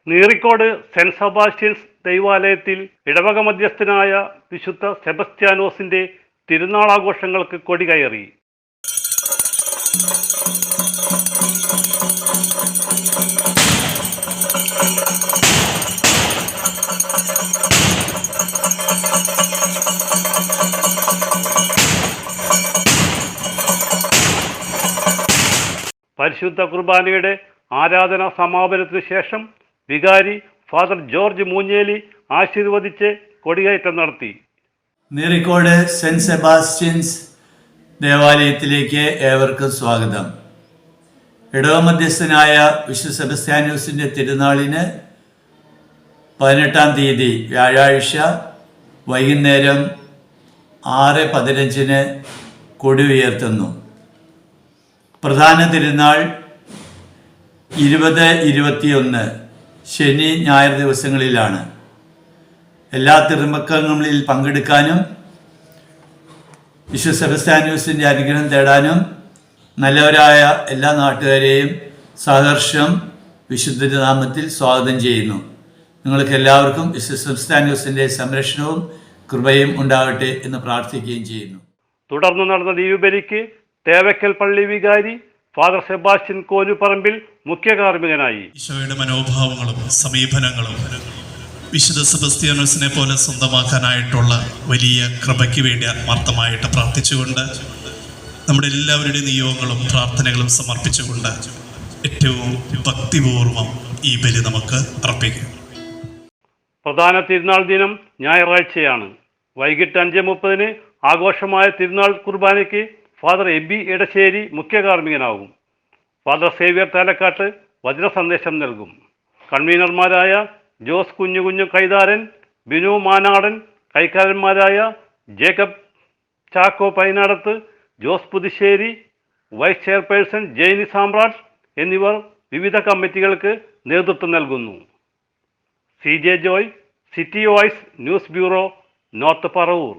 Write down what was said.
Neerikode saint Sebastian's ദൈവാലയത്തിൽ ഇടവക മധ്യസ്ഥനായ വിശുദ്ധ സെബസ്ത്യാനോസിന്റെ തിരുനാളാഘോഷങ്ങൾക്ക് കൊടികയറി. പരിശുദ്ധ കുർബാനയുടെ ആരാധനാ സമാപനത്തിനു ശേഷം വികാരി ഫാദർ ജോർജ് മൂഞ്ഞേലി ആശീർവദിച്ച് കൊടികയറ്റം നടത്തി. നീറിക്കോട് സെന്റ് സെബാസ്റ്റ്യൻസ് ദേവാലയത്തിലേക്ക് ഏവർക്കും സ്വാഗതം. ഇടവ മധ്യസ്ഥനായ വിശുദ്ധ സെബസ്ത്യാനോസിൻ്റെ തിരുനാളിന് 18-ാം തീയതി വ്യാഴാഴ്ച വൈകുന്നേരം 6:15 കൊടി ഉയർത്തുന്നു. പ്രധാന തിരുനാൾ 20-21 ശനി ഞായർ ദിവസങ്ങളിലാണ്. എല്ലാ തിരുമക്കങ്ങളിൽ പങ്കെടുക്കാനും വിശുദ്ധ സെബസ്ത്യാനോസിൻ്റെ അനുഗ്രഹം തേടാനും നല്ലവരായ എല്ലാ നാട്ടുകാരെയും സഹർഷം വിശുദ്ധ നാമത്തിൽ സ്വാഗതം ചെയ്യുന്നു. നിങ്ങൾക്ക് എല്ലാവർക്കും വിശുദ്ധ സെബസ്ത്യാനോസിൻ്റെ സംരക്ഷണവും കൃപയും ഉണ്ടാകട്ടെ എന്ന് പ്രാർത്ഥിക്കുകയും ചെയ്യുന്നു. തുടർന്ന് നടന്ന ദീപബലിക്ക് തേവക്കൽ പള്ളി വികാരി ഫാദർ സെബാസ്റ്റ്യൻ കോനുപറമ്പിൽ മുഖ്യ കാർമ്മികനായി. ഈശോയുടെ മനോഭാവങ്ങളും സമീപനങ്ങളും വിശുദ്ധ സെബസ്ത്യാനോസിനെ പോലെ സ്വന്തമാക്കാനായിട്ടുള്ള വലിയ കൃപയ്ക്ക് വേണ്ടി ആത്മാർത്ഥമായിട്ട് പ്രാർത്ഥിച്ചുകൊണ്ട് നമ്മുടെ എല്ലാവരുടെയും നിയോഗങ്ങളും പ്രാർത്ഥനകളും സമർപ്പിച്ചുകൊണ്ട് ഏറ്റവും ഭക്തിപൂർവം ഈ ബലി നമുക്ക് അർപ്പിക്കാം. പ്രധാന തിരുനാൾ ദിനം ഞായറാഴ്ചയാണ്. വൈകിട്ട് 5:30 ആഘോഷമായ തിരുനാൾ കുർബാനയ്ക്ക് ഫാദർ എബി എടശ്ശേരി മുഖ്യ കാർമ്മികനാകും. ഫാദർ സേവ്യർ താലക്കാട്ട് വചന സന്ദേശം നൽകും. കൺവീനർമാരായ ജോസ് കുഞ്ഞു കൈതാരൻ, ബിനു മാനാടൻ, കൈക്കാരന്മാരായ Jacob Chacko Painadath, Jose Puthussery, vice chairperson Jaini Samrat എന്നിവർ വിവിധ കമ്മിറ്റികൾക്ക് നേതൃത്വം നൽകുന്നു. CJ Joy, City Voice News bureau, North Paravur.